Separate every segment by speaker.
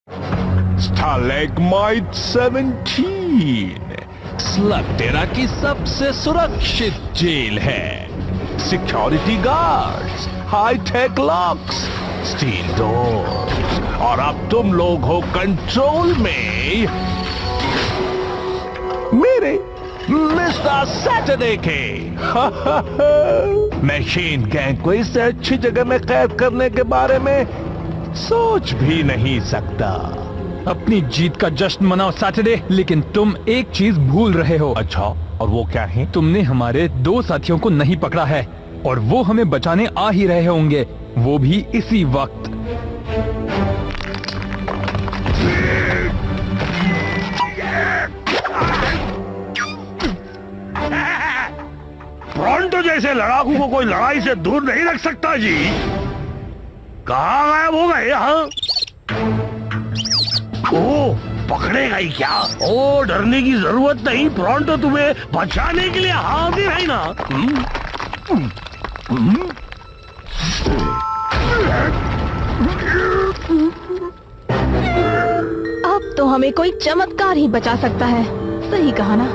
Speaker 1: स्टालेगमाइट 17 Slugterra की सबसे सुरक्षित जेल है। Security guards, high tech locks, steel doors, और अब तुम लोग हो कंट्रोल में मेरे मिस्टर सैटरडे के। मैं शेन गैंग को इससे अच्छी जगह में कैद करने के बारे में सोच भी नहीं सकता।
Speaker 2: अपनी जीत का जश्न मनाओ सैटरडे, लेकिन तुम एक चीज भूल रहे हो।
Speaker 1: अच्छा, और वो क्या है?
Speaker 2: तुमने हमारे 2 साथियों को नहीं पकड़ा है और वो हमें बचाने आ ही रहे होंगे, वो भी इसी वक्त।
Speaker 3: ब्रॉन्टो जैसे लड़ाकू को कोई लड़ाई से दूर नहीं रख सकता जी। कहाँ गायब हो गए? यहाँ ओ, पकड़ेगा ही क्या? ओ, डरने की जरूरत नहीं, ब्रॉन्टो तुम्हें बचाने के लिए हाजिर है ना।
Speaker 4: अब तो हमें कोई चमत्कार ही बचा सकता है। सही कहा ना?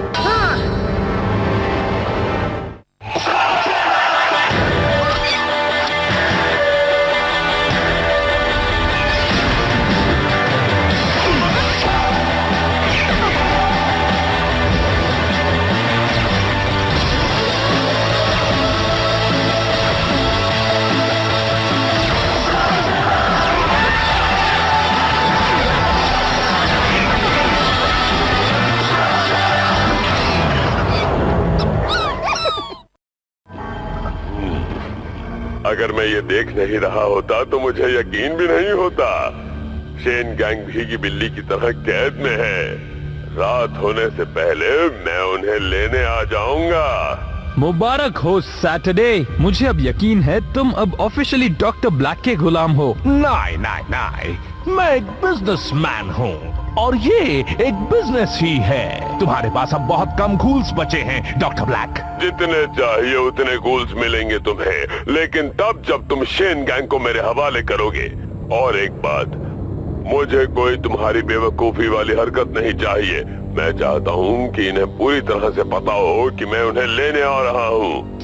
Speaker 5: अगर मैं ये देख नहीं रहा होता तो मुझे यकीन भी नहीं होता। शेन गैंग भीगी बिल्ली की तरह कैद में है। रात होने से पहले मैं उन्हें लेने आ जाऊंगा।
Speaker 2: मुबारक हो सैटरडे, मुझे अब यकीन है तुम अब ऑफिशियली डॉक्टर ब्लैक के गुलाम हो।
Speaker 1: नहीं नहीं नहीं, मैं एक बिजनेसमैन हूँ और ये एक बिजनेस ही है। तुम्हारे पास अब बहुत कम गूल्स बचे हैं डॉक्टर ब्लैक।
Speaker 5: जितने चाहिए उतने गूल्स मिलेंगे तुम्हें, लेकिन तब जब तुम शेन गैंग को मेरे हवाले करोगे। और एक बात, मुझे कोई तुम्हारी बेवकूफी वाली हरकत नहीं चाहिए। मैं चाहता हूँ कि इन्हें पूरी तरह से पता हो कि मैं उन्हें लेने आ रहा हूँ।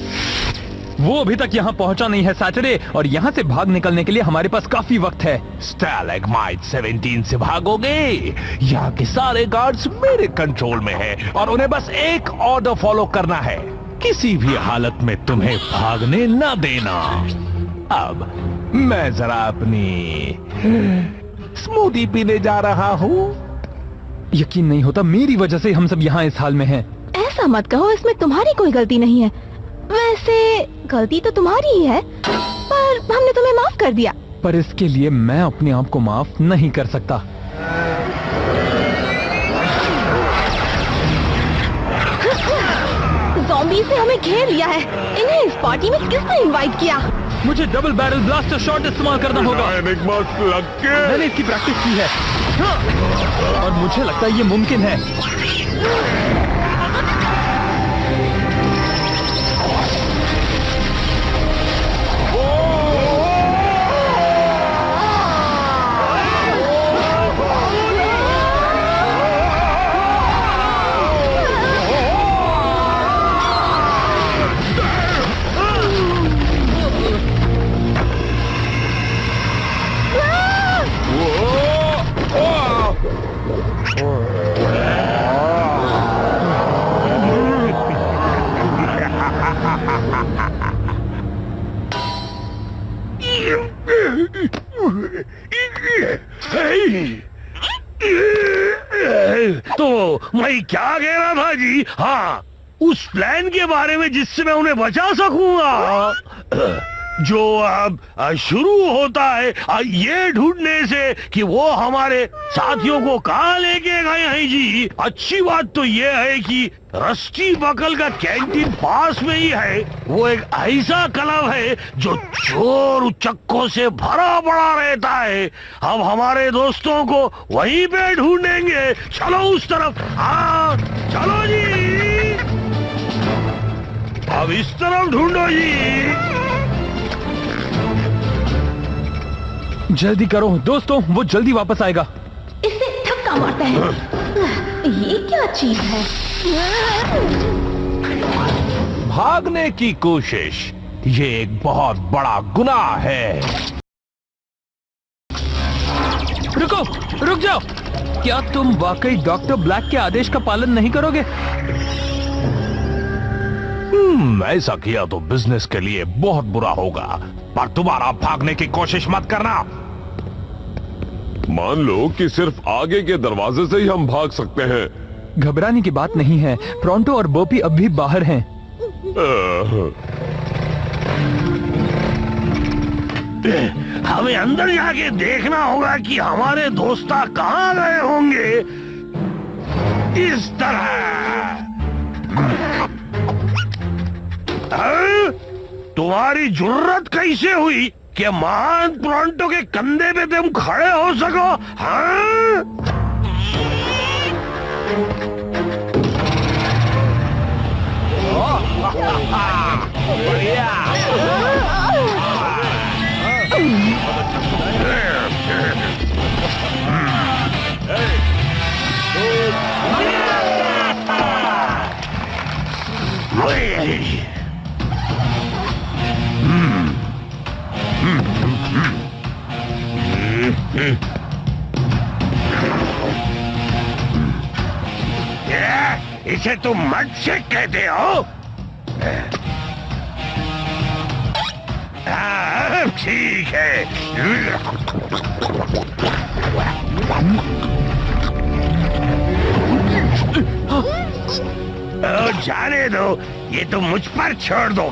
Speaker 2: वो अभी तक यहाँ पहुँचा नहीं है सैटरडे, और यहाँ से भाग निकलने के लिए हमारे पास काफी वक्त है।
Speaker 1: स्टालेगमाइट 17 से भागोगे? यहाँ के सारे गार्ड्स मेरे कंट्रोल में हैं और उन्हें बस एक ऑर्डर फॉलो करना है, किसी भी हालत में तुम्हें भागने न देना। अब मैं जरा अपनी स्मूदी पीने जा रहा हूँ।
Speaker 2: यकीन नहीं होता मेरी वजह से हम सब यहाँ इस हाल में हैं।
Speaker 4: ऐसा मत कहो, इसमें तुम्हारी कोई गलती नहीं है। वैसे गलती तो तुम्हारी ही है, पर हमने तुम्हें माफ कर दिया।
Speaker 2: पर इसके लिए मैं अपने आप को माफ नहीं कर सकता।
Speaker 4: ज़ॉम्बीज़ ने हमें घेर लिया है। इन्हें इस पार्टी में किसने इनवाइट किया?
Speaker 2: मुझे डबल बैरल ब्लास्टर शॉट इस्तेमाल करना होगा। मैंने इसकी प्रैक्टिस की है और मुझे लगता है ये मुमकिन है।
Speaker 3: तो मैं क्या कह रहा था जी? हाँ, उस प्लान के बारे में जिससे मैं उन्हें बचा सकूंगा, जो अब शुरू होता है ये ढूंढने से कि वो हमारे साथियों को कहाँ लेके गए हैं जी। अच्छी बात तो ये है कि रस्टी बकल का कैंटीन पास में ही है। वो एक ऐसा क्लब है जो चोर उचक्कों से भरा पड़ा रहता है। अब हमारे दोस्तों को वहीं पे ढूंढेंगे। चलो उस तरफ। हाँ चलो जी, अब इस तरफ ढूंढो जी।
Speaker 2: जल्दी करो दोस्तों, वो जल्दी वापस आएगा।
Speaker 4: क्या मारता है? ये क्या चीज है?
Speaker 1: भागने की कोशिश, ये एक बहुत बड़ा गुनाह है।
Speaker 2: रुको, रुक जाओ। क्या तुम वाकई डॉक्टर ब्लैक के आदेश का पालन नहीं करोगे?
Speaker 1: ऐसा किया तो बिजनेस के लिए बहुत बुरा होगा, पर दोबारा भागने की कोशिश मत करना।
Speaker 5: मान लो कि सिर्फ आगे के दरवाजे से ही हम भाग सकते हैं।
Speaker 2: घबराने की बात नहीं है, प्रोंटो और बोपी अब भी बाहर हैं।
Speaker 3: हमें अंदर जाके देखना होगा कि हमारे दोस्ता कहाँ गए होंगे। इस तरह तुम्हारी जुर्रत कैसे हुई कि महान प्रोंटो के कंधे पे तुम खड़े हो सको? हाँ? इसे तुम मड शेक कहते हो? ठीक है। जाने दो, ये तो मुझ पर छोड़ दो।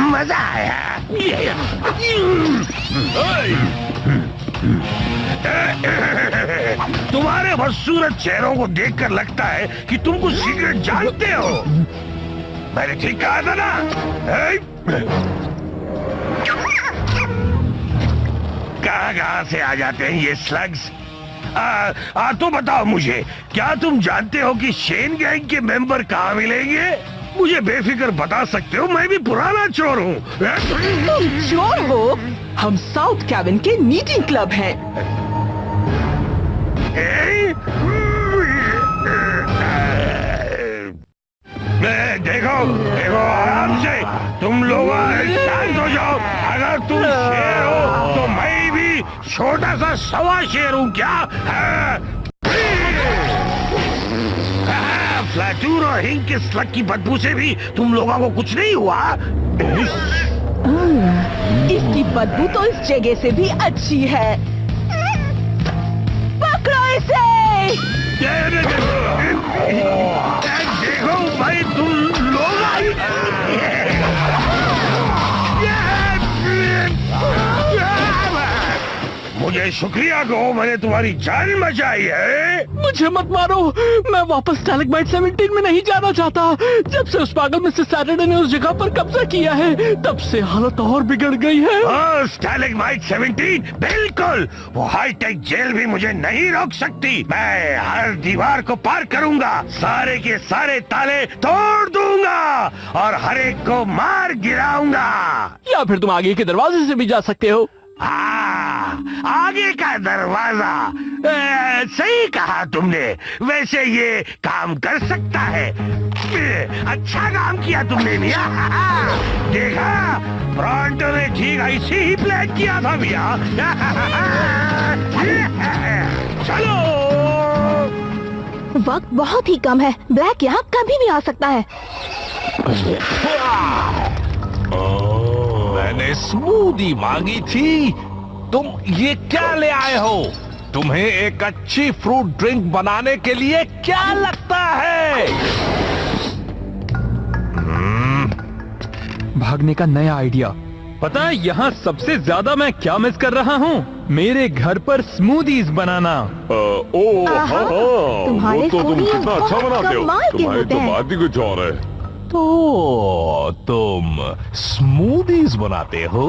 Speaker 3: मजा आया। तुम्हारे बदसूरत चेहरों को देखकर लगता है कि तुम कुछ सीक्रेट जानते हो। मैंने ठीक कहा था ना? कहाँ से आ जाते हैं ये स्लग्स? तो बताओ मुझे, क्या तुम जानते हो कि शेन गैंग के मेंबर कहाँ मिलेंगे? मुझे बेफिक्र बता सकते हो, मैं भी पुराना चोर हूँ।
Speaker 6: तुम चोर हो? हम साउथ कैबिन के मीटिंग क्लब हैं।
Speaker 3: देखो देखो, आराम से, तुम लोग शांत हो जाओ। अगर तुम शेर हो तो मैं भी छोटा सा सवा शेर हूँ क्या? फ्लैटूर और हिंग के स्लग की बदबू से भी तुम लोगों को कुछ नहीं हुआ?
Speaker 6: इसकी बदबू तो इस जगह से भी अच्छी है। पकड़ो इसे!
Speaker 3: देखो भाई, तुम लोग मुझे शुक्रिया कहो, मैंने तुम्हारी जान बचाई है।
Speaker 2: मुझे मत मारो, मैं वापस स्टैलेग्माइट 17 में नहीं जाना चाहता। जब से उस पागल मिस्टर सैटरडे ने उस जगह पर कब्जा किया है, तब से हालत और बिगड़ गई है।
Speaker 3: स्टैलेग्माइट 17, बिल्कुल। वो हाईटेक जेल भी मुझे नहीं रोक सकती। मैं हर दीवार को पार करूंगा, सारे के सारे ताले तोड़ दूंगा और हर एक को मार गिराऊंगा।
Speaker 2: या फिर तुम आगे के दरवाजे से भी जा सकते हो।
Speaker 3: आगे का दरवाजा? सही कहा तुमने। वैसे ये काम कर सकता है। अच्छा काम किया तुमने मियां। देखा, प्रोंटो ने ठीक ऐसे ही प्लान किया था मियां। चलो।
Speaker 4: वक्त बहुत ही कम है, ब्लैक यहाँ कभी भी आ सकता है।
Speaker 1: मैंने स्मूदी मांगी थी, तुम ये क्या ले आए हो? तुम्हें एक अच्छी फ्रूट ड्रिंक बनाने के लिए क्या लगता है?
Speaker 2: भागने का नया आइडिया। पता है यहाँ सबसे ज्यादा मैं क्या मिस कर रहा हूँ? मेरे घर पर स्मूदीज बनाना।
Speaker 4: तुम्हारे
Speaker 5: वो तो तुम
Speaker 4: स्मूदी
Speaker 5: कितना अच्छा
Speaker 4: बहुत
Speaker 5: बनाते हो।
Speaker 4: कमाल के
Speaker 5: तुम्हारी
Speaker 4: होते
Speaker 5: तो
Speaker 4: हैं।
Speaker 5: बात ही कुछ और है।
Speaker 1: तो तुम स्मूदीज बनाते हो?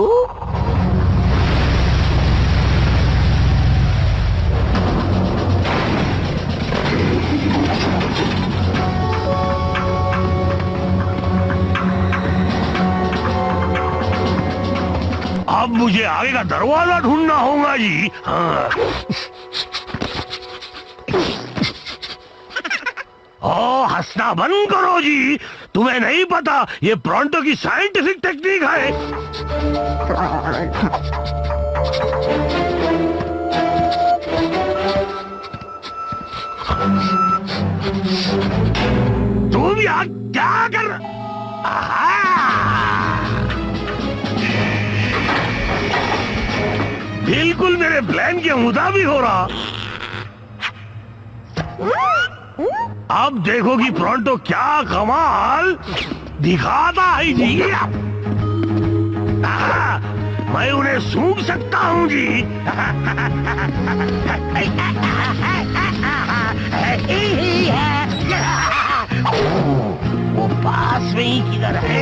Speaker 3: अब मुझे आगे का दरवाजा ढूंढना होगा जी। हाँ। ओ, हंसना बंद करो जी। तुम्हें नहीं पता ये प्रोंटो की साइंटिफिक टेक्निक है। तुम यहाँ क्या कर? आहा! बिल्कुल मेरे प्लान के मुताबिक हो रहा। अब देखो कि प्रोंटो क्या कमाल दिखाता है जी। मैं उन्हें सूंघ सकता हूँ जी। वो पास में ही किधर है?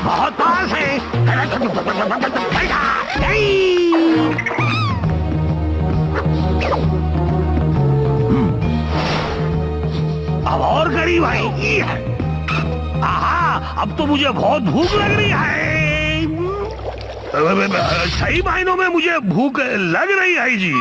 Speaker 3: बहुत पास है। अब और करीब आएगी। आहा, अब तो मुझे बहुत भूख लग रही है। सही मायनों में मुझे भूख लग रही है जी।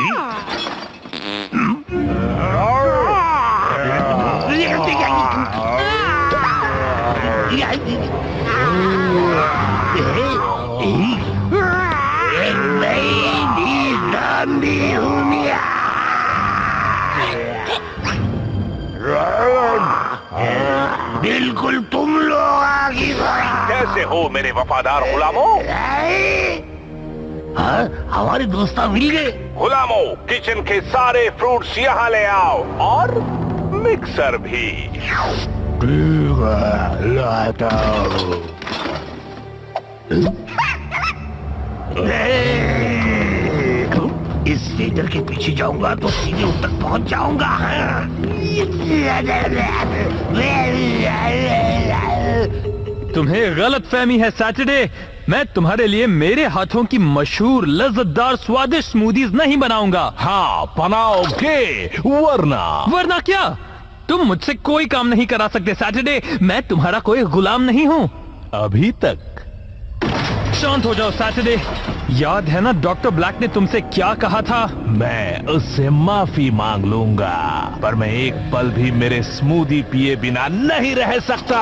Speaker 3: बिल्कुल तुम लोग आगे
Speaker 1: कैसे हो मेरे वफादार गुलामों?
Speaker 3: हमारे दोस्त मिल गए।
Speaker 1: गुलामों, किचन के सारे फ्रूट्स यहाँ ले आओ और मिक्सर भी।
Speaker 3: लाता हूँ। इस लेडर के पीछे जाऊंगा तो सीधे उन तक पहुंच जाऊंगा।
Speaker 2: तुम्हें गलत फहमी है सैटरडे। मैं तुम्हारे लिए मेरे हाथों की मशहूर लज्जतदार स्वादिष्ट स्मूदीज नहीं बनाऊंगा।
Speaker 1: हाँ, बनाओगे, वरना
Speaker 2: क्या? तुम मुझसे कोई काम नहीं करा सकते सैटरडे। मैं तुम्हारा कोई गुलाम नहीं हूँ
Speaker 1: अभी तक।
Speaker 2: शांत हो जाओ सैटरडे। याद है ना डॉक्टर ब्लैक ने तुमसे क्या कहा था?
Speaker 1: मैं उससे माफी मांग लूंगा, पर मैं एक पल भी मेरे स्मूदी पिए बिना नहीं रह सकता।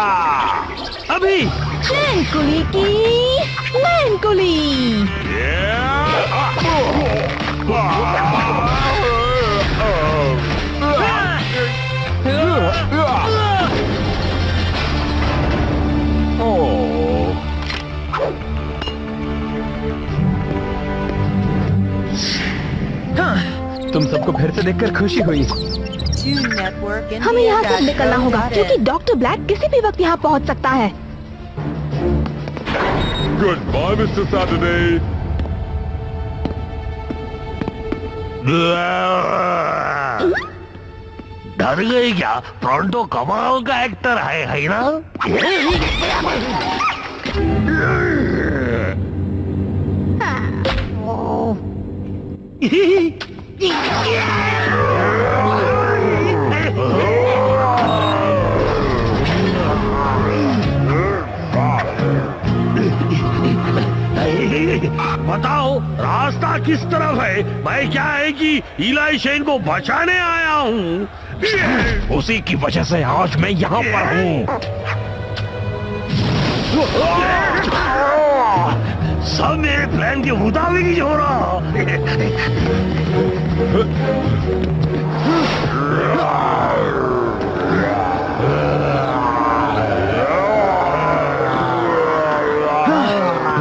Speaker 2: अभी
Speaker 4: मैनकुली की मैनकुली।
Speaker 2: तुम सबको फिर से देखकर खुशी हुई।
Speaker 4: हमें यहाँ से निकलना होगा क्योंकि डॉक्टर ब्लैक किसी भी वक्त यहाँ पहुँच सकता है।
Speaker 5: Goodbye, Mr. Saturday.
Speaker 3: डर गए क्या? प्रोंटो कमाल का एक्टर है ना? बताओ रास्ता किस तरफ है? मैं क्या है कि इलाई शेन को बचाने आया हूँ।
Speaker 1: उसी की वजह से आज मैं यहाँ पर हूँ।
Speaker 3: सब मेरे प्लान के मुताबिक ही हो रहा।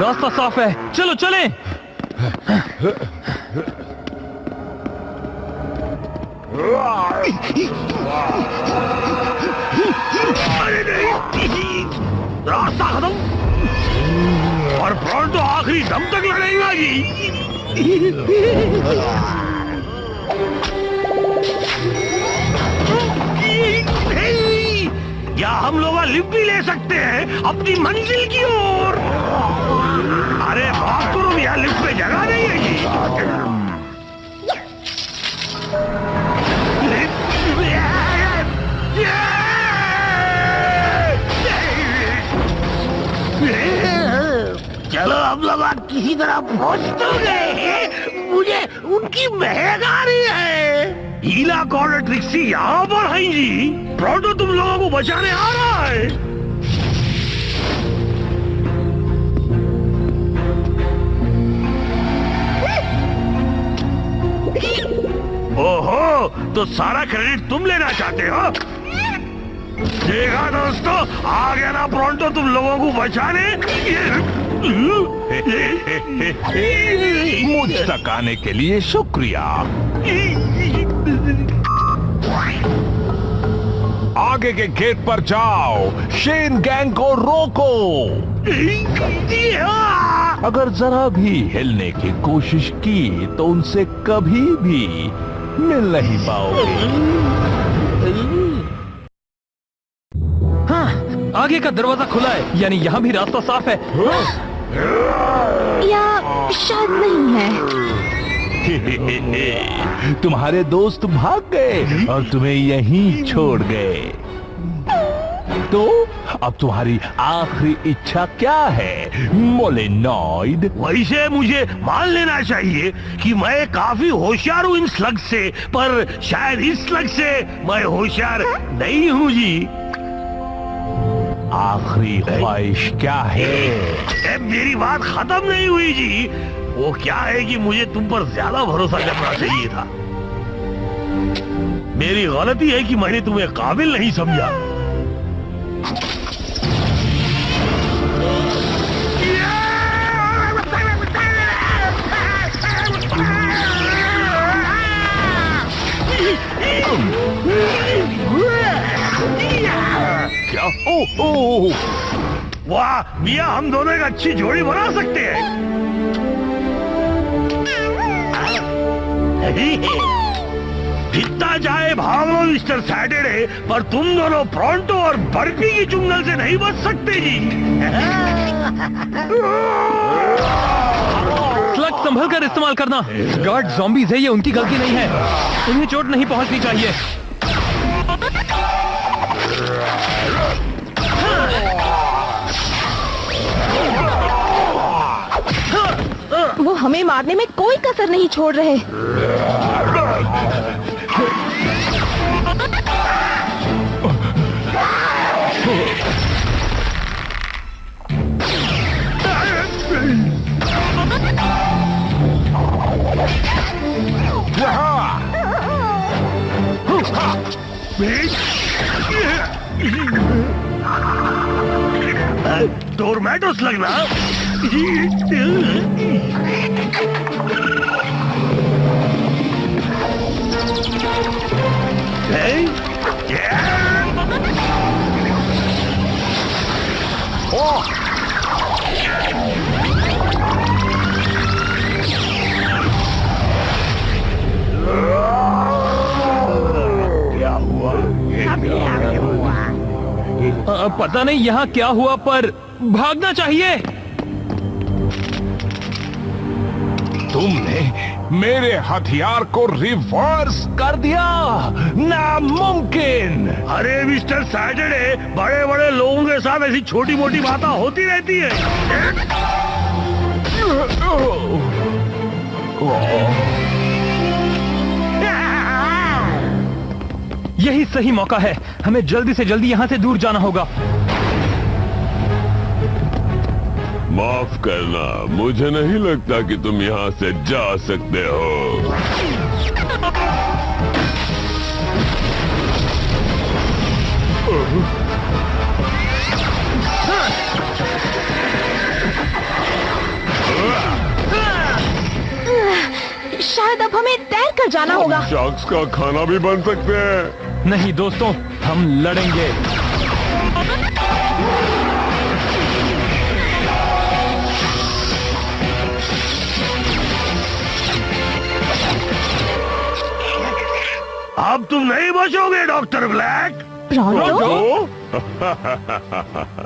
Speaker 2: रास्ता साफ है, चलो चलें।
Speaker 3: अरे नहीं, रास्ता खत्म और प्रोंटो आखिरी दम तक लड़ेगा जी। या हम लोग लिफ्ट भी ले सकते हैं अपनी मंजिल की ओर। अरे बात करो, यहाँ लिफ्ट में जगह नहीं है जी। चलो हम लोग आज किसी तरह पहुंच तो गए। मुझे उनकी महक आ रही है। हीला कॉर्नर ट्रिक्सी यहाँ पर है जी। प्रोटो तुम लोगों को बचाने आ रहा है। ओहो, तो सारा क्रेडिट तुम लेना चाहते हो? देखा दोस्तों, आ गया ना प्रोंटो तुम लोगों को बचाने।
Speaker 1: मुझ तक आने के लिए शुक्रिया। आगे के गेट पर जाओ, शेन गैंग को रोको। अगर जरा भी हिलने की कोशिश की तो उनसे कभी भी मिल नहीं पाओगे।
Speaker 2: हाँ, आगे का दरवाजा खुला है, यानी यहाँ भी रास्ता साफ है।
Speaker 4: या शायद नहीं है।
Speaker 1: तुम्हारे दोस्त भाग गए और तुम्हें यहीं छोड़ गए। तो अब तुम्हारी आखिरी इच्छा क्या है, मोलेनॉइड?
Speaker 3: वैसे मुझे मान लेना चाहिए कि मैं काफी होशियार हूँ इन स्लग से, पर शायद इस स्लग से मैं होशियार नहीं हूँ जी।
Speaker 1: आखिरी ख्वाहिश क्या है?
Speaker 3: मेरी बात खत्म नहीं हुई जी। वो क्या है कि मुझे तुम पर ज्यादा भरोसा करना चाहिए था। मेरी गलती है कि मैंने तुम्हें काबिल नहीं समझा।
Speaker 1: क्या? ओह,
Speaker 3: वाह मियाँ, हम दोनों एक अच्छी जोड़ी बना सकते हैं। जितना चाहे भाग लो मिस्टर सैटरडे, पर तुम दोनों प्रोंटो और बर्फी की चुंगल से नहीं बच सकते जी।
Speaker 2: स्लग संभल कर इस्तेमाल करना। गार्ड ज़ॉम्बीज़ है, ये उनकी गलती नहीं है। उन्हें चोट नहीं पहुंचनी चाहिए।
Speaker 4: वो हमें मारने में कोई कसर नहीं छोड़ रहे।
Speaker 3: टोरमेटोस लगना।
Speaker 2: पता नहीं यहाँ क्या हुआ, पर भागना चाहिए।
Speaker 1: तुमने मेरे हथियार को रिवर्स कर दिया। नामुमकिन।
Speaker 3: अरे मिस्टर सैटरडे, बड़े बड़े लोगों के साथ ऐसी छोटी मोटी बातें होती रहती है।
Speaker 2: यही सही मौका है। हमें जल्दी से जल्दी यहाँ से दूर जाना होगा।
Speaker 5: माफ करना, मुझे नहीं लगता कि तुम यहाँ से जा सकते हो।
Speaker 4: शायद अब हमें तैर कर जाना होगा।
Speaker 5: शार्क्स का खाना भी बन सकते हैं।
Speaker 2: नहीं दोस्तों, हम लड़ेंगे।
Speaker 3: अब तुम नहीं बचोगे डॉक्टर ब्लैक।
Speaker 4: प्रोंटो?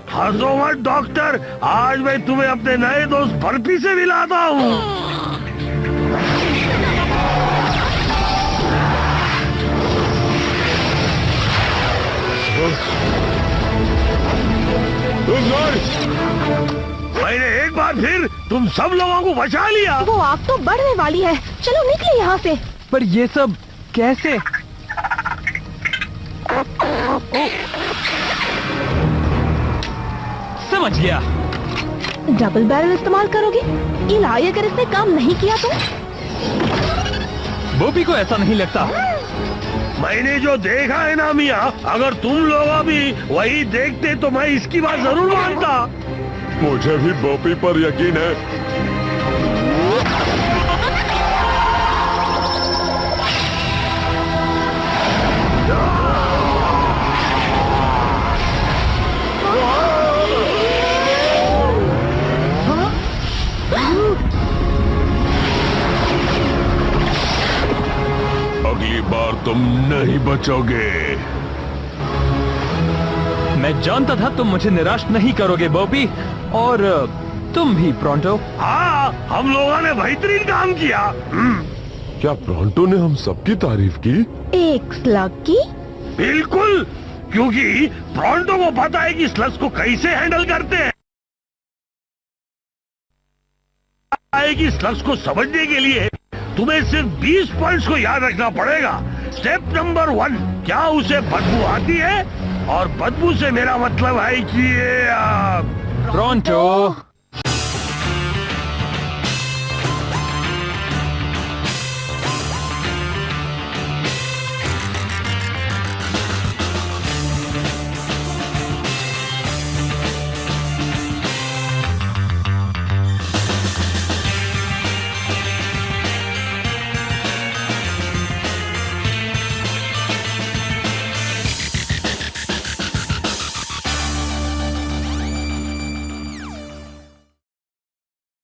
Speaker 3: हंसो मत डॉक्टर, आज मैं तुम्हें अपने नए दोस्त बर्फी से मिलाता हूँ। मैंने एक बार फिर तुम सब लोगों को बचा लिया।
Speaker 4: वो आग तो बढ़ने वाली है, चलो निकले यहाँ से।
Speaker 2: पर ये सब कैसे? समझ गया।
Speaker 4: डबल बैरल इस्तेमाल करोगे? इलाई, अगर इसने काम नहीं किया तो?
Speaker 2: बॉबी को ऐसा नहीं लगता।
Speaker 3: मैंने जो देखा है ना मियाँ, अगर तुम लोग भी वही देखते तो मैं इसकी बात जरूर मानता।
Speaker 5: मुझे भी बॉबी पर यकीन है। अगली बार तुम नहीं बचोगे।
Speaker 2: मैं जानता था तुम मुझे निराश नहीं करोगे बॉबी, और तुम भी प्रोंटो।
Speaker 3: हाँ, हम लोगों ने बेहतरीन काम किया।
Speaker 5: क्या प्रोंटो ने हम सबकी तारीफ की?
Speaker 4: एक स्लग की?
Speaker 3: बिल्कुल, क्योंकि प्रोंटो को पता है कि स्लग्स को कैसे हैंडल करते हैं। कि स्लग्स को समझने के लिए तुम्हें सिर्फ 20 पॉइंट्स को याद रखना पड़ेगा। स्टेप नंबर 1, क्या उसे बदबू आती है? और बदबू से मेरा मतलब है कि ये
Speaker 2: प्रोंटो,